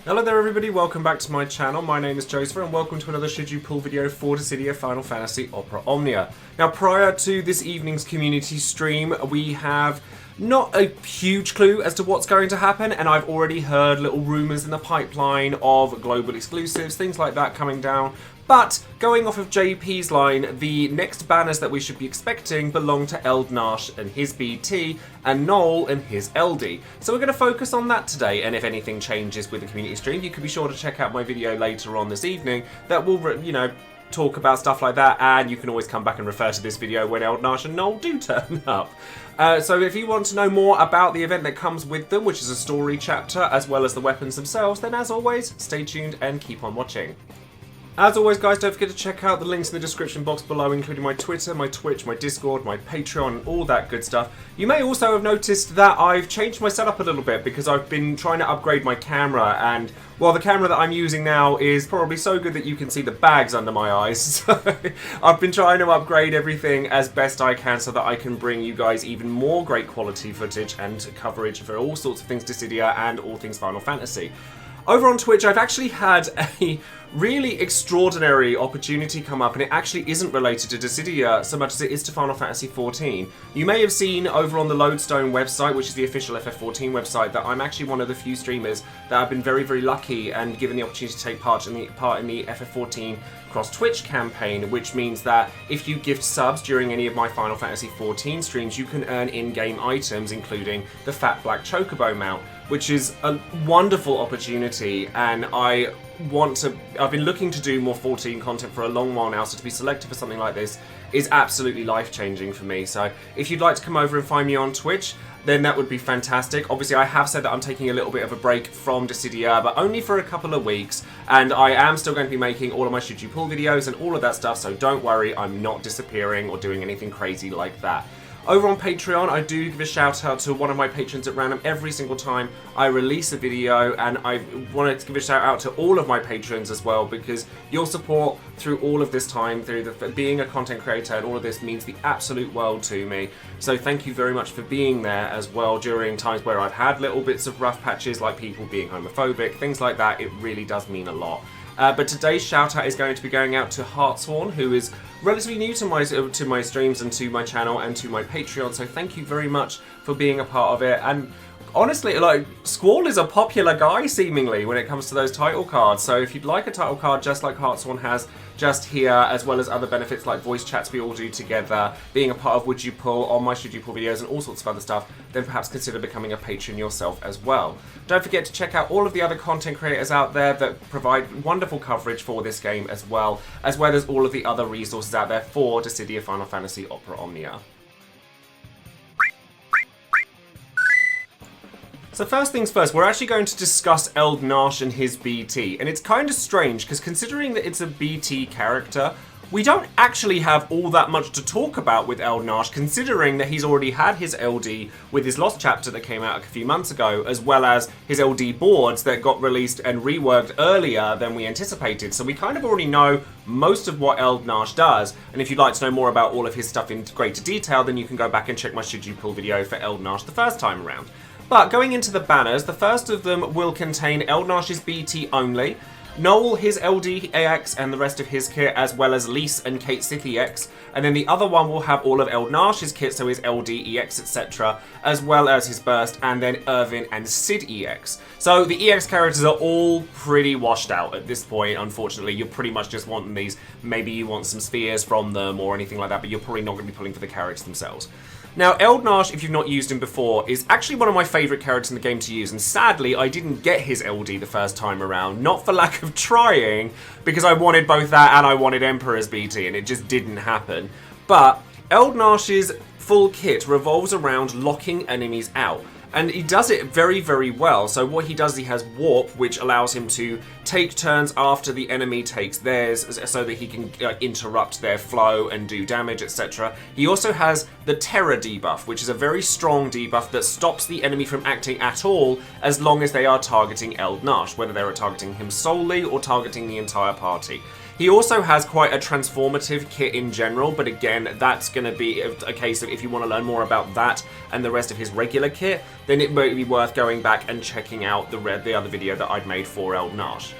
Hello there everybody, welcome back to my channel. My name is Joesephyr and welcome to another Should You Pull video for Dissidia Final Fantasy Opera Omnia. Now prior to this evening's community stream, we have not a huge clue as to what's going to happen, and I've already heard little rumours in the pipeline of global exclusives, things like that coming down. But going off of JP's line, the next banners that we should be expecting belong to Eald'narche and his BT, and Noel and his LD. So we're going to focus on that today, and if anything changes with the community stream, you can be sure to check out my video later on this evening that will, talk about stuff like that, and you can always come back and refer to this video when Eald'narche and Noel do turn up. So if you want to know more about the event that comes with them, which is a story chapter, as well as the weapons themselves, then as always, stay tuned and keep on watching. As always guys, don't forget to check out the links in the description box below, including my Twitter, my Twitch, my Discord, my Patreon, and all that good stuff. You may also have noticed that I've changed my setup a little bit because I've been trying to upgrade my camera, and well, the camera that I'm using now is probably so good that you can see the bags under my eyes. So I've been trying to upgrade everything as best I can so that I can bring you guys even more great quality footage and coverage for all sorts of things Dissidia and all things Final Fantasy. Over on Twitch, I've actually had a really extraordinary opportunity come up, and it actually isn't related to Dissidia so much as it is to Final Fantasy XIV. You may have seen over on the Lodestone website, which is the official FF14 website, that I'm actually one of the few streamers that have been very, very lucky and given the opportunity to take part in the FF14 cross-Twitch campaign, which means that if you gift subs during any of my Final Fantasy XIV streams, you can earn in-game items, including the Fat Black Chocobo mount, which is a wonderful opportunity, and I've been looking to do more 14 content for a long while now, so to be selected for something like this is absolutely life-changing for me. So if you'd like to come over and find me on Twitch, then that would be fantastic. Obviously, I have said that I'm taking a little bit of a break from Dissidia, but only for a couple of weeks, and I am still going to be making all of my Should You Pull videos and all of that stuff, so don't worry, I'm not disappearing or doing anything crazy like that. Over on Patreon, I do give a shout out to one of my patrons at random every single time I release a video, and I wanted to give a shout out to all of my patrons as well, because your support through all of this time, through being a content creator and all of this, means the absolute world to me. So thank you very much for being there as well during times where I've had little bits of rough patches, like people being homophobic, things like that. It really does mean a lot. But today's shout out is going to be going out to Heartsworn, who is relatively new to my streams and to my channel and to my Patreon, so thank you very much for being a part of it. And honestly, like, Squall is a popular guy seemingly when it comes to those title cards, so if you'd like a title card just like Heartsworn has just here, as well as other benefits like voice chats we all do together, being a part of Would You Pull on my Should You Pull videos and all sorts of other stuff, then perhaps consider becoming a patron yourself as well. Don't forget to check out all of the other content creators out there that provide wonderful coverage for this game as well as all of the other resources out there for Dissidia Final Fantasy Opera Omnia. So first things first, we're actually going to discuss Eald'narche and his BT, and it's kind of strange because considering that it's a BT character, we don't actually have all that much to talk about with Eald'narche, considering that he's already had his LD with his Lost chapter that came out a few months ago, as well as his LD boards that got released and reworked earlier than we anticipated. So we kind of already know most of what Eald'narche does, and if you'd like to know more about all of his stuff in greater detail, then you can go back and check my Should You Pull video for Eald'narche the first time around. But going into the banners, the first of them will contain Eald'narche's BT only, Noel his LD EX and the rest of his kit, as well as Lise and Cait Sith EX, and then the other one will have all of Eald'narche's kit, so his LD EX, etc., as well as his burst, and then Irvin and Cid EX. So the EX characters are all pretty washed out at this point, unfortunately. You're pretty much just wanting these, maybe you want some spheres from them or anything like that, but you're probably not going to be pulling for the characters themselves. Now, Eald'narche, if you've not used him before, is actually one of my favourite characters in the game to use, and sadly, I didn't get his LD the first time around, not for lack of trying, because I wanted both that and I wanted Emperor's BT, and it just didn't happen. But Eald'narche's full kit revolves around locking enemies out. And he does it very, very well. So what he does, he has Warp, which allows him to take turns after the enemy takes theirs, so that he can interrupt their flow and do damage, etc. He also has the Terror debuff, which is a very strong debuff that stops the enemy from acting at all as long as they are targeting Eald'narche, whether they're targeting him solely or targeting the entire party. He also has quite a transformative kit in general, but again, that's going to be a case of if you want to learn more about that and the rest of his regular kit, then it might be worth going back and checking out the other video that I'd made for Eald'narche.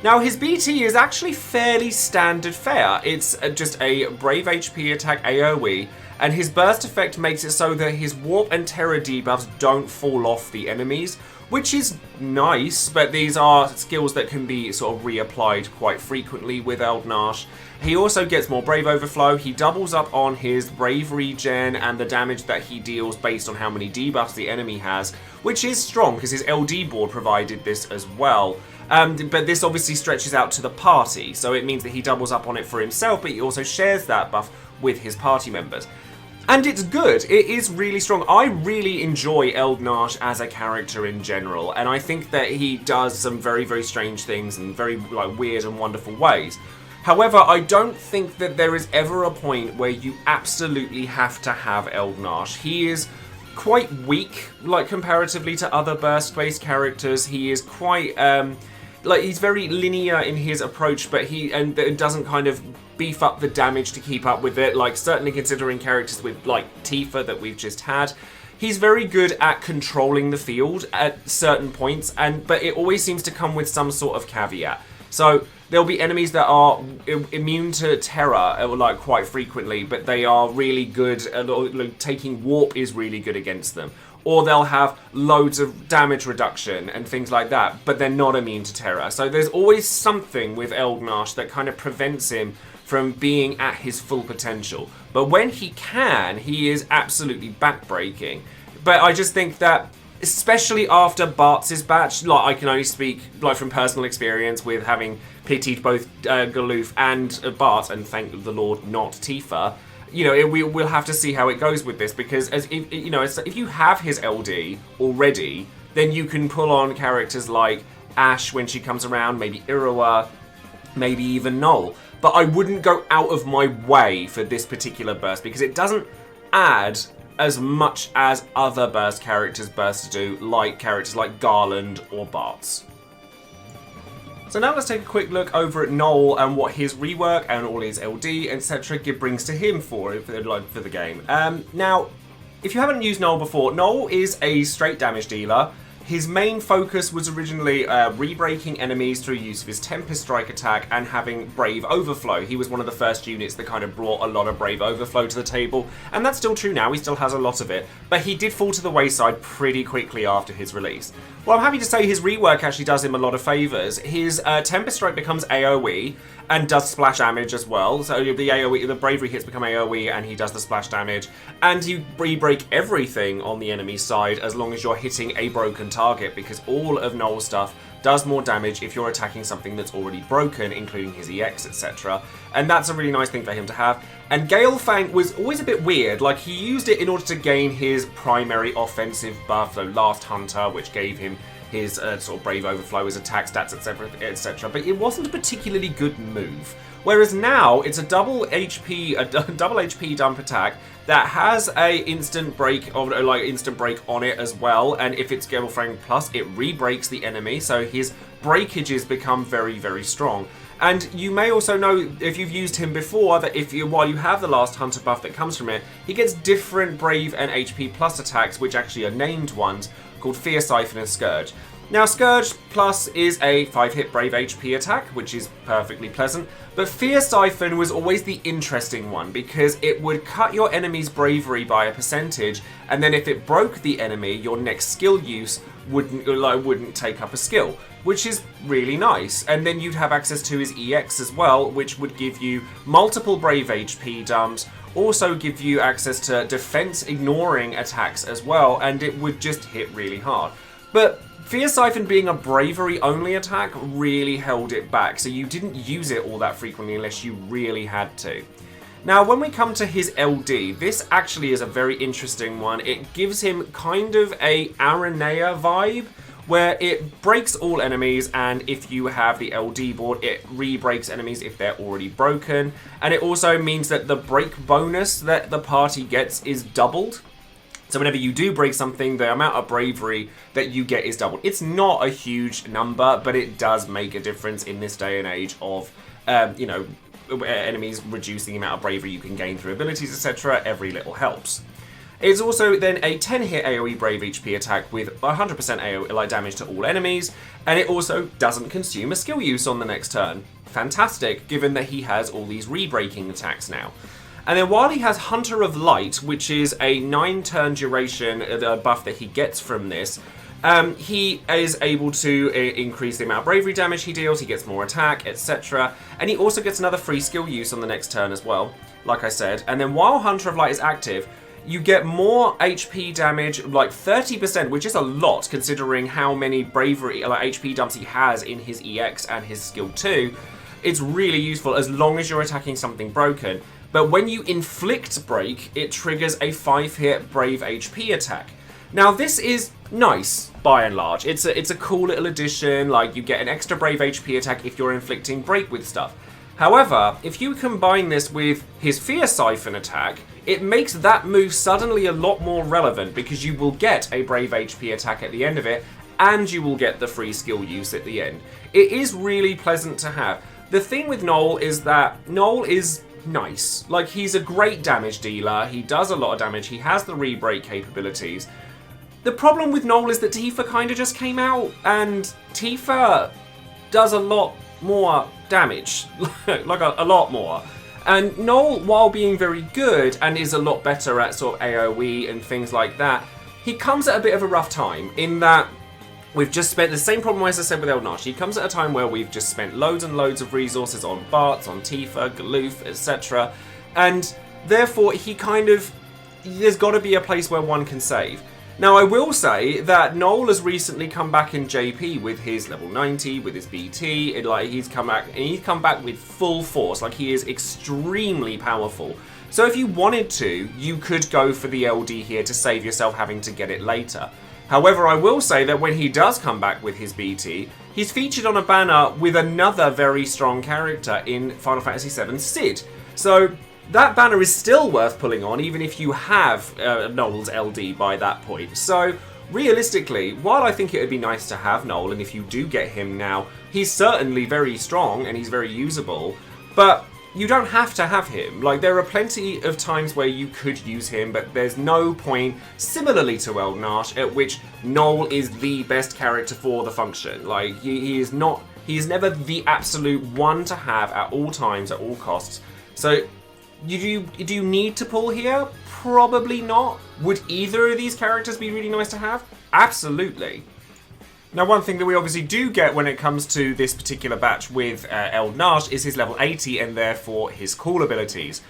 Now, his BT is actually fairly standard fare. It's just a Brave HP attack AoE, and his burst effect makes it so that his Warp and Terror debuffs don't fall off the enemies, which is nice, but these are skills that can be sort of reapplied quite frequently with Eald'narche. He also gets more Brave Overflow. He doubles up on his Brave Regen and the damage that he deals based on how many debuffs the enemy has, which is strong because his LD board provided this as well. But this obviously stretches out to the party, so it means that he doubles up on it for himself, but he also shares that buff with his party members. And it's good. It is really strong. I really enjoy Eald'narche as a character in general, and I think that he does some very, very strange things in very weird and wonderful ways. However, I don't think that there is ever a point where you absolutely have to have Eald'narche. He is quite weak, comparatively to other burst-based characters. He is quite, he's very linear in his approach, but it doesn't kind of beef up the damage to keep up with it, certainly considering characters with, Tifa that we've just had. He's very good at controlling the field at certain points, but it always seems to come with some sort of caveat. So there'll be enemies that are immune to terror, quite frequently, but they are really good, taking warp is really good against them. Or they'll have loads of damage reduction and things like that, but they're not immune to terror. So there's always something with Eald'narche that kind of prevents him from being at his full potential. But when he can, he is absolutely backbreaking. But I just think that, especially after Bartz's batch, I can only speak from personal experience with having pitied both Galoof and Bartz, and thank the Lord not Tifa. We'll have to see how it goes with this, because if you have his LD already, then you can pull on characters like Ashe when she comes around, maybe Iroha, maybe even Noel. But I wouldn't go out of my way for this particular burst, because it doesn't add as much as other burst characters do, like characters like Garland or Bartz. So now let's take a quick look over at Noel and what his rework and all his LD, etc. brings to him for the game. Now, if you haven't used Noel before, Noel is a straight damage dealer. His main focus was originally re-breaking enemies through use of his Tempest Strike attack and having Brave Overflow. He was one of the first units that kind of brought a lot of Brave Overflow to the table, and that's still true now, he still has a lot of it, but he did fall to the wayside pretty quickly after his release. Well, I'm happy to say his rework actually does him a lot of favours. His Tempest Strike becomes AoE, and does splash damage as well. So the bravery hits become AoE, and he does the splash damage. And you re-break everything on the enemy side as long as you're hitting a broken target, because all of Noel's stuff does more damage if you're attacking something that's already broken, including his EX, etc. And that's a really nice thing for him to have. And Galefang was always a bit weird. He used it in order to gain his primary offensive buff, so Last Hunter, which gave him his sort of Brave Overflow, his attack stats, etc., etc. But it wasn't a particularly good move. Whereas now it's a double HP dump attack that has a instant break on it as well. And if it's Galefang Plus, it re-breaks the enemy, so his breakages become very, very strong. And you may also know, if you've used him before, that while you have the Last Hunter buff that comes from it, he gets different Brave and HP Plus attacks, which actually are named ones, called Fear Siphon and Scourge. Now, Scourge Plus is a 5-hit Brave HP attack, which is perfectly pleasant, but Fear Siphon was always the interesting one, because it would cut your enemy's bravery by a percentage, and then if it broke the enemy, your next skill use wouldn't take up a skill, which is really nice. And then you'd have access to his EX as well, which would give you multiple Brave HP dumps, also give you access to defense ignoring attacks as well, and it would just hit really hard. But Fear Siphon being a bravery only attack really held it back, so you didn't use it all that frequently unless you really had to. Now, when we come to his LD, this actually is a very interesting one. It gives him kind of a Aranea vibe, where it breaks all enemies, and if you have the LD board, it re-breaks enemies if they're already broken. And it also means that the break bonus that the party gets is doubled. So whenever you do break something, the amount of bravery that you get is doubled. It's not a huge number, but it does make a difference in this day and age of, enemies reducing the amount of bravery you can gain through abilities, etc. Every little helps. It's also then a 10-hit AoE Brave HP attack with 100% AoE damage to all enemies, and it also doesn't consume a skill use on the next turn. Fantastic, given that he has all these re-breaking attacks now. And then while he has Hunter of Light, which is a 9-turn duration buff that he gets from this, he is able to increase the amount of bravery damage he deals, he gets more attack, etc. And he also gets another free skill use on the next turn as well, like I said. And then while Hunter of Light is active, you get more HP damage, like 30%, which is a lot considering how many bravery, like HP dumps he has in his EX and his skill 2. It's really useful as long as you're attacking something broken. But when you inflict break, it triggers a 5-hit Brave HP attack. Now this is nice, by and large. It's a cool little addition, like you get an extra Brave HP attack if you're inflicting break with stuff. However, if you combine this with his Fear Siphon attack, it makes that move suddenly a lot more relevant because you will get a Brave HP attack at the end of it, and you will get the free skill use at the end. It is really pleasant to have. The thing with Noel is that Noel is nice. Like, he's a great damage dealer, he does a lot of damage, he has the re-break capabilities. The problem with Noel is that Tifa kind of just came out, and Tifa does a lot more damage. Like, a lot more. And Noel, while being very good, and is a lot better at sort of AoE and things like that, he comes at a bit of a rough time, in that we've just spent the same problem as I said with Eald'narche. He comes at a time where we've just spent loads and loads of resources on Bartz, on Tifa, Galoof, etc. And therefore, there's got to be a place where one can save. Now, I will say that Noel has recently come back in JP with his level 90, with his BT. He's come back with full force. Like, he is extremely powerful. So if you wanted to, you could go for the LD here to save yourself having to get it later. However, I will say that when he does come back with his BT, he's featured on a banner with another very strong character in Final Fantasy VII, Cid. So that banner is still worth pulling on, even if you have Noel's LD by that point. So realistically, while I think it would be nice to have Noel, and if you do get him now, he's certainly very strong and he's very usable, but you don't have to have him. Like, there are plenty of times where you could use him, but there's no point, similarly to Eald'narche, at which Noel is the best character for the function. Like, he is never the absolute one to have at all times, at all costs. So, do you need to pull here? Probably not. Would either of these characters be really nice to have? Absolutely. Now, one thing that we obviously do get when it comes to this particular batch with Eald'narche is his level 80 and therefore his cool abilities.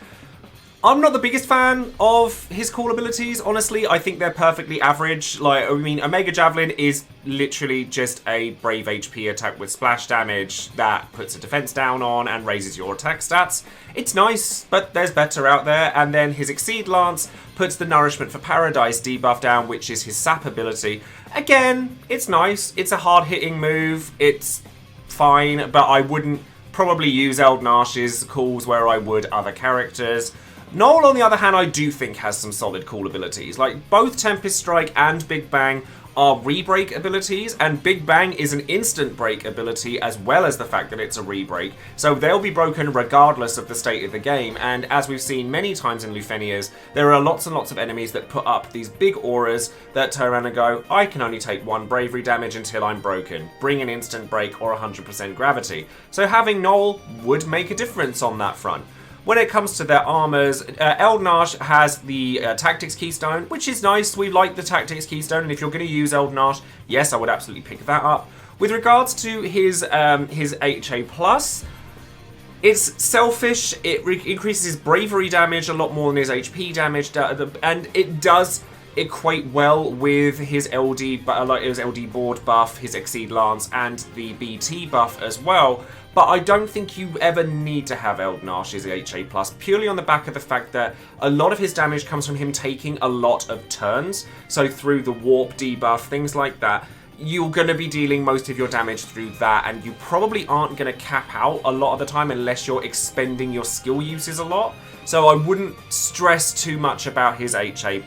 I'm not the biggest fan of his cool abilities, honestly. I think they're perfectly average. Like, I mean, Omega Javelin is literally just a Brave HP attack with splash damage that puts a defense down on and raises your attack stats. It's nice, but there's better out there. And then his Exceed Lance puts the Nourishment for Paradise debuff down, which is his sap ability. Again, it's nice. It's a hard-hitting move. It's fine, but I wouldn't probably use Eald'narche's calls where I would other characters. Noel, on the other hand, I do think has some solid cool abilities. Like, both Tempest Strike and Big Bang are re-break abilities, and Big Bang is an instant break ability as well as the fact that it's a re-break. So they'll be broken regardless of the state of the game, and as we've seen many times in Lufenias, there are lots and lots of enemies that put up these big auras that turn around and go, I can only take 1 bravery damage until I'm broken. Bring an instant break or 100% gravity. So having Noel would make a difference on that front. When it comes to their armors, Eald'narche has the Tactics Keystone, which is nice. We like the Tactics Keystone, and if you're going to use Eald'narche, yes, I would absolutely pick that up. With regards to his HA+, it's selfish. It increases his bravery damage a lot more than his HP damage, and it does equate well with his LD, like his LD board buff, his Exceed Lance, and the BT buff as well. But I don't think you ever need to have Eald'narche's HA+, purely on the back of the fact that a lot of his damage comes from him taking a lot of turns. So through the warp debuff, things like that, you're going to be dealing most of your damage through that, and you probably aren't going to cap out a lot of the time unless you're expending your skill uses a lot. So I wouldn't stress too much about his HA+.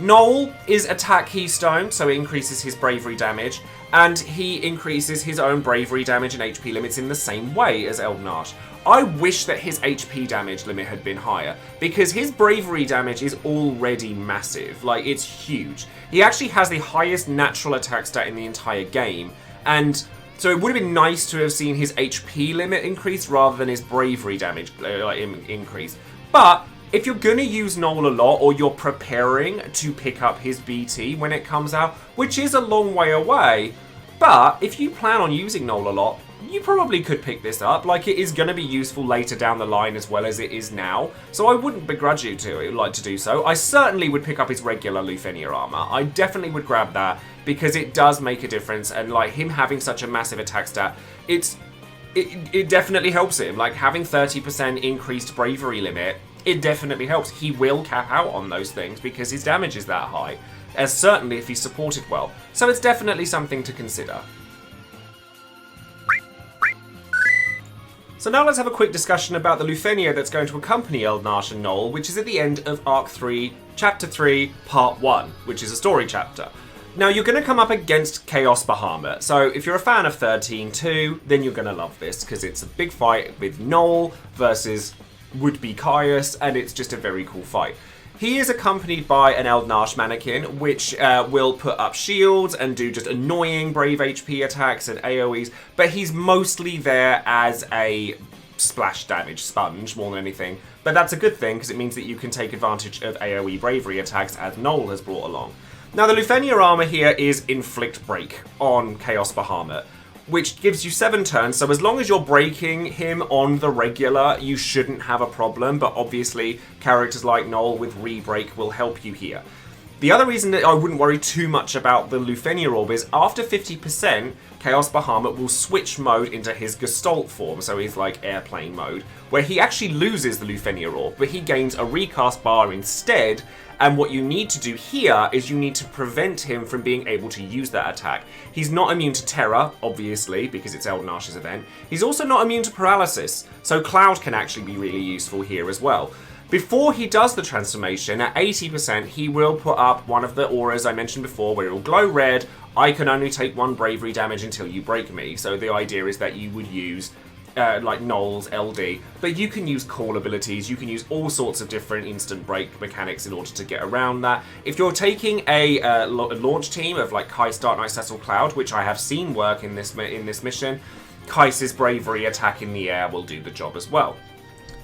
Noel is attack keystone, so it increases his bravery damage, and he increases his own bravery damage and HP limits in the same way as Eald'narche. I wish that his HP damage limit had been higher, because his bravery damage is already massive. Like, it's huge. He actually has the highest natural attack stat in the entire game, and so it would have been nice to have seen his HP limit increase rather than his bravery damage increase. But if you're going to use Noel a lot, or you're preparing to pick up his BT when it comes out, which is a long way away, but if you plan on using Noel a lot, you probably could pick this up. Like, it is going to be useful later down the line as well as it is now, so I wouldn't begrudge you to do so. I certainly would pick up his regular Lufenia armor. I definitely would grab that, because it does make a difference, and like him having such a massive attack stat, it definitely helps him. Like, having 30% increased bravery limit, it definitely helps. He will cap out on those things because his damage is that high, as certainly if he's supported well. So it's definitely something to consider. So now let's have a quick discussion about the Lufenia that's going to accompany Eald'narche and Noel, which is at the end of Arc 3, Chapter 3, Part 1, which is a story chapter. Now, you're going to come up against Chaos Bahamut, so if you're a fan of 13-2, then you're going to love this, because it's a big fight with Noel versus would-be Caius, and it's just a very cool fight. He is accompanied by an Eald'narche mannequin, which will put up shields and do just annoying brave HP attacks and AoEs, but he's mostly there as a splash damage sponge more than anything. But that's a good thing, because it means that you can take advantage of AoE bravery attacks, as Noel has brought along. Now, the Lufenia armor here is Inflict Break on Chaos Bahamut, which gives you 7 turns, so as long as you're breaking him on the regular, you shouldn't have a problem, but obviously characters like Noel with Rebreak will help you here. The other reason that I wouldn't worry too much about the Lufenia orb is after 50%, Chaos Bahamut will switch mode into his Gestalt form, so he's like airplane mode, where he actually loses the Lufenia orb, but he gains a recast bar instead. And what you need to do here is you need to prevent him from being able to use that attack. He's not immune to Terror, obviously, because it's Eald'narche's event. He's also not immune to Paralysis, so Cloud can actually be really useful here as well. Before he does the transformation, at 80%, he will put up one of the auras I mentioned before, where it will glow red. I can only take 1 bravery damage until you break me. So the idea is that you would use like Noel's LD, but you can use call abilities, you can use all sorts of different instant break mechanics in order to get around that. If you're taking a launch team of like Kais, Dark Knight, Cecil, Cloud, which I have seen work in this mission, Kais's bravery attack in the air will do the job as well.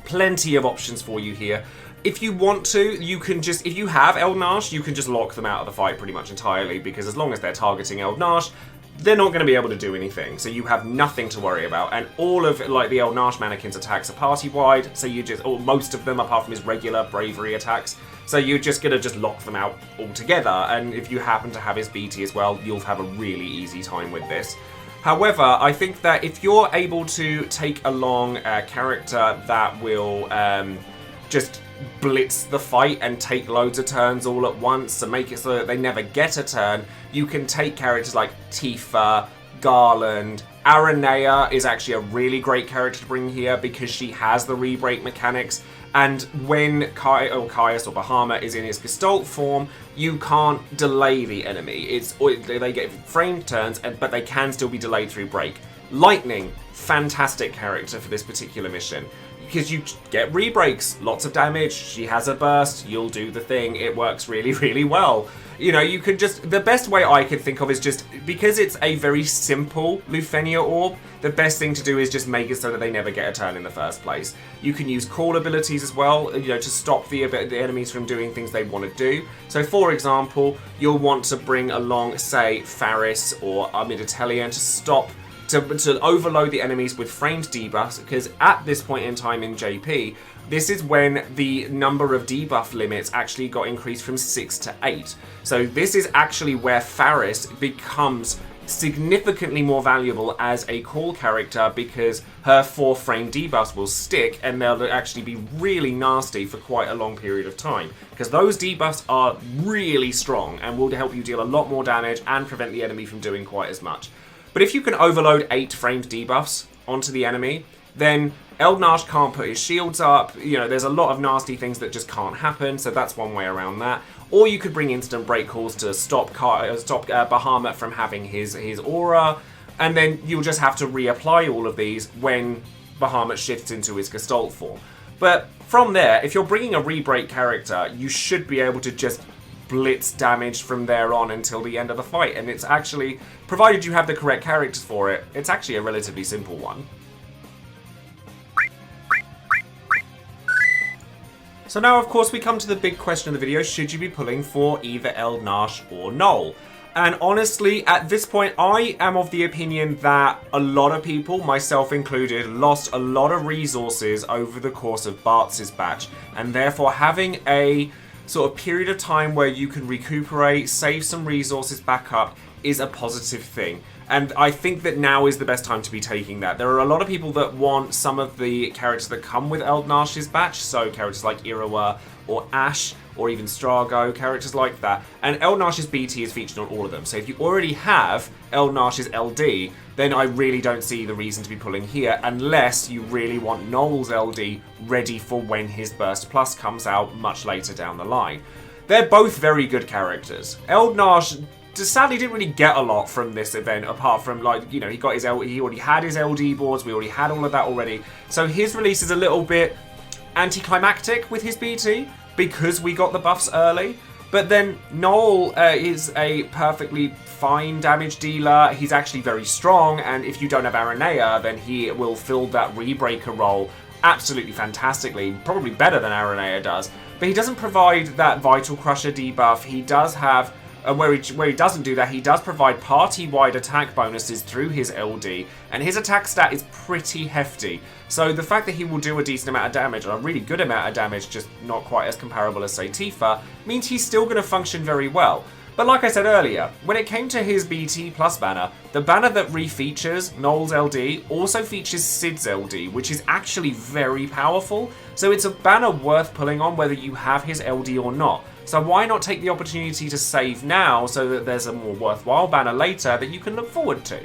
Plenty of options for you here. If you want to, you can just, if you have Eald'narche, you can just lock them out of the fight pretty much entirely, because as long as they're targeting Eald'narche, they're not going to be able to do anything, so you have nothing to worry about. And all of like the Eald'narche mannequin's attacks are party-wide, so you just, or most of them apart from his regular bravery attacks, so you're just going to just lock them out altogether. And if you happen to have his BT as well, you'll have a really easy time with this. However, I think that if you're able to take along a character that will just blitz the fight and take loads of turns all at once and make it so that they never get a turn, you can take characters like Tifa, Garland. Aranea is actually a really great character to bring here because she has the rebreak mechanics, and when Caius or Bahamut is in his Gestalt form, you can't delay the enemy. They get framed turns, but they can still be delayed through break. Lightning, fantastic character for this particular mission, because you get rebreaks, lots of damage, she has a burst, you'll do the thing, it works really, really well. You know, you can just, the best way I could think of is just, because it's a very simple Lufenia orb, the best thing to do is just make it so that they never get a turn in the first place. You can use call abilities as well, you know, to stop the enemies from doing things they want to do. So for example, you'll want to bring along, say, Faris or Amiditelian to stop to overload the enemies with framed debuffs, because at this point in time in JP, this is when the number of debuff limits actually got increased from 6 to 8. So this is actually where Faris becomes significantly more valuable as a call character, because her 4 frame debuffs will stick and they'll actually be really nasty for quite a long period of time, because those debuffs are really strong and will help you deal a lot more damage and prevent the enemy from doing quite as much. But if you can overload 8 framed debuffs onto the enemy, then Eald'narche can't put his shields up. You know, there's a lot of nasty things that just can't happen, so that's one way around that. or you could bring instant break calls to stop Bahamut from having his aura, and then you'll just have to reapply all of these when Bahamut shifts into his Gestalt form. But from there, if you're bringing a re-break character, you should be able to just blitz damage from there on until the end of the fight, and it's actually, provided you have the correct characters for it, it's actually a relatively simple one. So now, of course, we come to the big question of the video: should you be pulling for either Eald'narche or Noel? And honestly, at this point, I am of the opinion that a lot of people, myself included, lost a lot of resources over the course of Bartz's batch, and therefore having a sort of period of time where you can recuperate, save some resources back up, is a positive thing. And I think that now is the best time to be taking that. There are a lot of people that want some of the characters that come with Eald'narche's batch, so characters like Iroha or Ashe, or even Strago, characters like that. And Eald'narche's BT is featured on all of them. So if you already have Eald'narche's LD, then I really don't see the reason to be pulling here, unless you really want Noel's LD ready for when his Burst Plus comes out much later down the line. They're both very good characters. Eald'narche sadly didn't really get a lot from this event, apart from, like, you know, he already had his LD boards, we already had all of that already. So his release is a little bit anticlimactic with his BT, because we got the buffs early. But then Noel is a perfectly fine damage dealer. He's actually very strong, and if you don't have Aranea, then he will fill that rebreaker role absolutely fantastically, probably better than Aranea does. But he doesn't provide that Vital Crusher debuff. He does have, where he doesn't do that, he does provide party-wide attack bonuses through his LD, and his attack stat is pretty hefty. So the fact that he will do a decent amount of damage, or a really good amount of damage, just not quite as comparable as, say, Tifa, means he's still going to function very well. But like I said earlier, when it came to his BT Plus banner, the banner that refeatures Noel's LD also features Sid's LD, which is actually very powerful. So it's a banner worth pulling on whether you have his LD or not. So why not take the opportunity to save now so that there's a more worthwhile banner later that you can look forward to?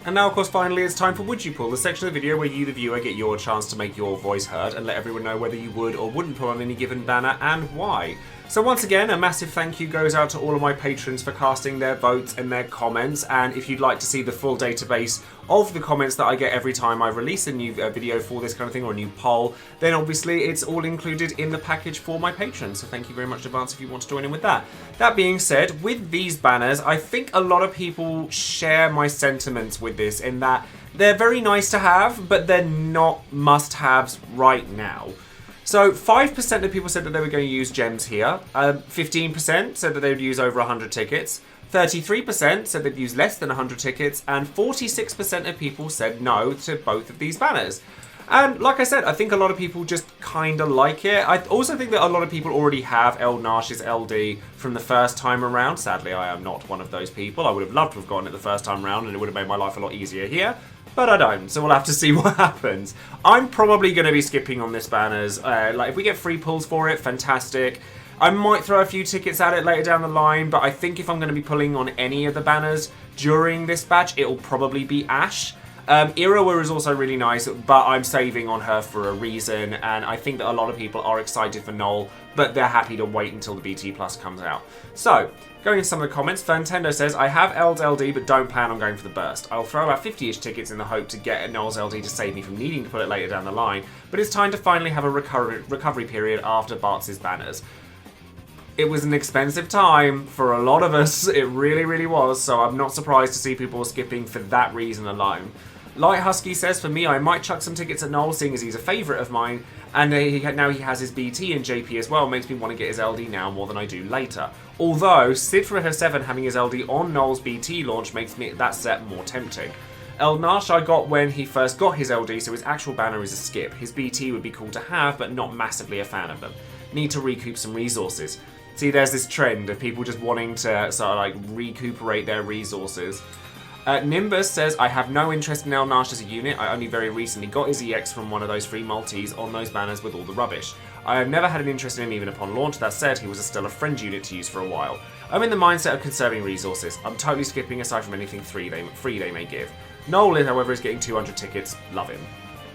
And now, of course, finally, it's time for Would You Pull, the section of the video where you, the viewer, get your chance to make your voice heard and let everyone know whether you would or wouldn't pull on any given banner and why. So once again, a massive thank you goes out to all of my patrons for casting their votes and their comments, and if you'd like to see the full database of the comments that I get every time I release a new video for this kind of thing, or a new poll, then obviously it's all included in the package for my patrons, so thank you very much in advance if you want to join in with that. That being said, with these banners, I think a lot of people share my sentiments with this, in that they're very nice to have, but they're not must-haves right now. So 5% of people said that they were going to use gems here, 15% said that they would use over 100 tickets, 33% said they'd use less than 100 tickets, and 46% of people said no to both of these banners. And like I said, I think a lot of people just kind of like it. I also think that a lot of people already have Eald'narche's LD from the first time around. Sadly, I am not one of those people. I would have loved to have gotten it the first time around, and it would have made my life a lot easier here. But I don't, so we'll have to see what happens. I'm probably going to be skipping on this banners. Like, if we get free pulls for it, fantastic. I might throw a few tickets at it later down the line, but I think if I'm going to be pulling on any of the banners during this batch, it'll probably be Ashe. Iroha is also really nice, but I'm saving on her for a reason, and I think that a lot of people are excited for Noel, but they're happy to wait until the BT Plus comes out. So, going into some of the comments, Fantendo says, I have Eld's LD, but don't plan on going for the burst. I'll throw about 50-ish tickets in the hope to get Noel's LD to save me from needing to put it later down the line, but it's time to finally have a recovery period after Bartz's banners. It was an expensive time for a lot of us, it really, really was, so I'm not surprised to see people skipping for that reason alone. Light Husky says, for me, I might chuck some tickets at Noel, seeing as he's a favourite of mine, and now he has his BT and JP as well, makes me want to get his LD now more than I do later. Although, Sid for FF7 having his LD on Noel's BT launch makes me that set more tempting. Eald'narche I got when he first got his LD, so his actual banner is a skip. His BT would be cool to have, but not massively a fan of them. Need to recoup some resources. See, there's this trend of people just wanting to sort of like recuperate their resources. Nimbus says, I have no interest in Eald'narche as a unit. I only very recently got his EX from one of those free multis on those banners with all the rubbish. I have never had an interest in him even upon launch. That said, he was still a friend unit to use for a while. I'm in the mindset of conserving resources. I'm totally skipping aside from anything free they may give. Noel, however, is getting 200 tickets. Love him.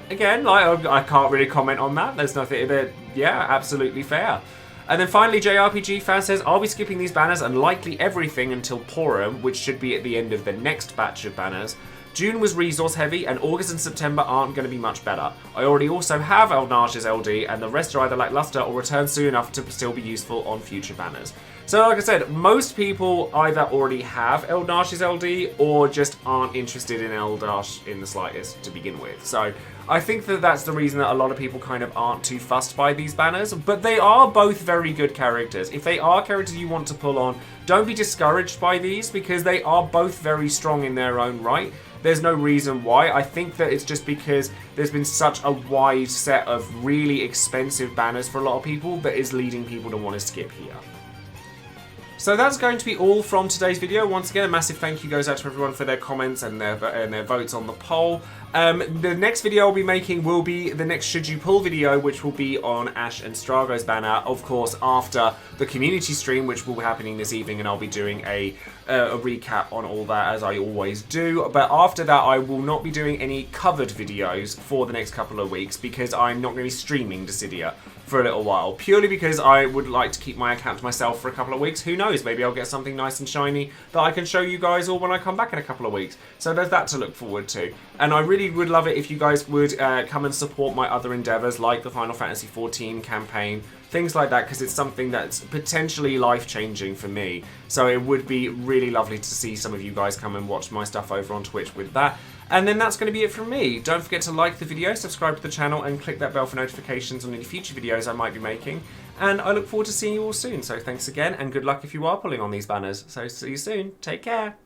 again, like, I can't really comment on that. There's nothing that, yeah, absolutely fair. And then finally, JRPG fan says, I'll be skipping these banners and likely everything until Purim, which should be at the end of the next batch of banners. June was resource heavy, and August and September aren't going to be much better. I already also have Eald'narche's LD, and the rest are either lackluster or return soon enough to still be useful on future banners. So like I said, most people either already have Eald'narche's LD or just aren't interested in Eald'narche in the slightest to begin with. So I think that that's the reason that a lot of people kind of aren't too fussed by these banners, but they are both very good characters. If they are characters you want to pull on, don't be discouraged by these because they are both very strong in their own right. There's no reason why. I think that it's just because there's been such a wide set of really expensive banners for a lot of people that is leading people to want to skip here. So that's going to be all from today's video. Once again, a massive thank you goes out to everyone for their comments and their votes on the poll. The next video I'll be making will be the next Should You Pull video, which will be on Ash and Strago's banner, of course, after the community stream, which will be happening this evening, and I'll be doing a recap on all that, as I always do. But after that, I will not be doing any covered videos for the next couple of weeks, because I'm not going to be streaming Dissidia for a little while, purely because I would like to keep my account to myself for a couple of weeks. Who knows, maybe I'll get something nice and shiny that I can show you guys all when I come back in a couple of weeks. So there's that to look forward to. And I really would love it if you guys would come and support my other endeavours, like the Final Fantasy XIV campaign, things like that, because it's something that's potentially life-changing for me. So it would be really lovely to see some of you guys come and watch my stuff over on Twitch with that. And then that's going to be it from me. Don't forget to like the video, subscribe to the channel, and click that bell for notifications on any future videos I might be making. And I look forward to seeing you all soon. So thanks again, and good luck if you are pulling on these banners. So see you soon. Take care.